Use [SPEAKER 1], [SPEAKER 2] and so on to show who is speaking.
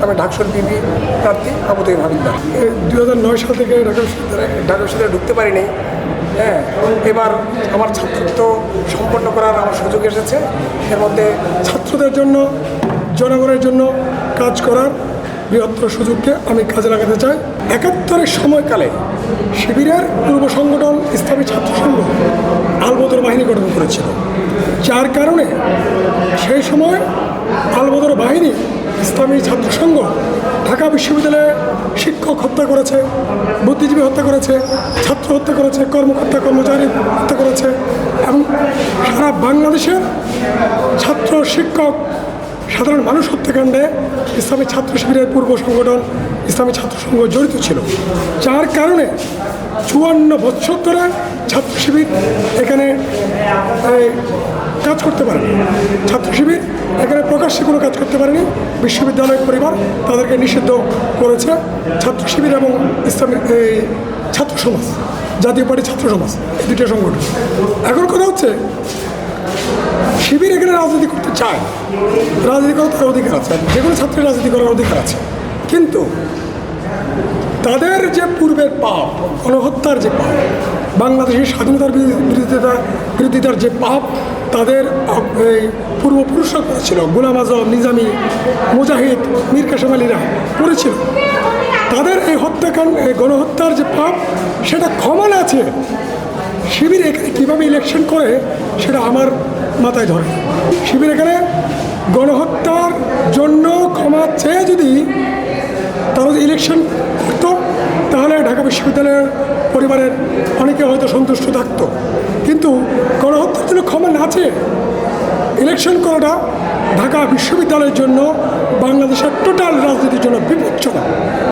[SPEAKER 1] আমি ঢাকসুর বিবি প্রার্থী আবু তৈব হাবিলদার। 2009 সাল থেকে ঢাকা বিশ্ববিদ্যালয়ে ঢুকতে পারিনি। হ্যাঁ, এবার আমার ছাত্রত্ব সম্পন্ন করার আমার সুযোগ এসেছে। এর মধ্যে ছাত্রদের জন্য, জনগণের জন্য কাজ করার বৃহত্তর সুযোগকে আমি কাজে লাগাতে চাই। 71-এর সময়কালে শিবিরের পূর্ব সংগঠন ইসলামী ছাত্র সংঘ আলবদর বাহিনী গঠন করেছিল, যার কারণে সেই সময় আলবদর বাহিনী ইসলামী ছাত্র সংঘ ঢাকা বিশ্ববিদ্যালয়ে শিক্ষক হত্যা করেছে, বুদ্ধিজীবী হত্যা করেছে, ছাত্র হত্যা করেছে, কর্মকর্তা কর্মচারী হত্যা করেছে এবং সারা বাংলাদেশের ছাত্র শিক্ষক সাধারণ মানুষ হত্যাকাণ্ডে ইসলামী ছাত্র শিবিরের পূর্ব সংগঠন ইসলামী ছাত্র সংঘ জড়িত ছিল, যার কারণে 54 বছর ধরে ছাত্র শিবির এখানে কাজ করতে পারেনি। ছাত্র শিবির এখানে প্রকাশ্যে কোনো কাজ করতে পারেনি। বিশ্ববিদ্যালয় পরিবার তাদেরকে নিষিদ্ধ করেছে। ছাত্র শিবির এবং ইসলামী ছাত্র সমাজ, জাতীয় পার্টি ছাত্র সমাজ, এই দুটো সংগঠন। এখন কথা হচ্ছে শিবির এখানে রাজনীতি করতে চায়, রাজনীতি করার তার অধিকার আছে, যে কোনো ছাত্রের রাজনীতি করার অধিকার আছে, কিন্তু তাদের যে পূর্বের পাপ, গণহত্যার যে পাপ, বাংলাদেশের স্বাধীনতার বিরোধিতার যে পাপ তাদের এই পূর্বপুরুষরা করেছিল, গোলাম আজম, নিজামী, মুজাহিদ, মীর কাসেম আলীরা করেছিল, তাদের এই হত্যাকাণ্ড, এই গণহত্যার যে পাপ সেটা ক্ষমা না আছে। শিবির এখানে কীভাবে ইলেকশন করে সেটা আমার মাথায় ধরে। শিবির এখানে গণহত্যার জন্য ক্ষমা চেয়ে যদি তারা ইলেকশন করত তাহলে ঢাকা বিশ্ববিদ্যালয়ের পরিবারের অনেকে হয়তো সন্তুষ্ট থাকতো, কিন্তু গণহত্যার জন্য ক্ষমা না চেয়ে ইলেকশন করাটা ঢাকা বিশ্ববিদ্যালয়ের জন্য, বাংলাদেশের টোটাল রাজনীতির জন্য বিপজ্জনক।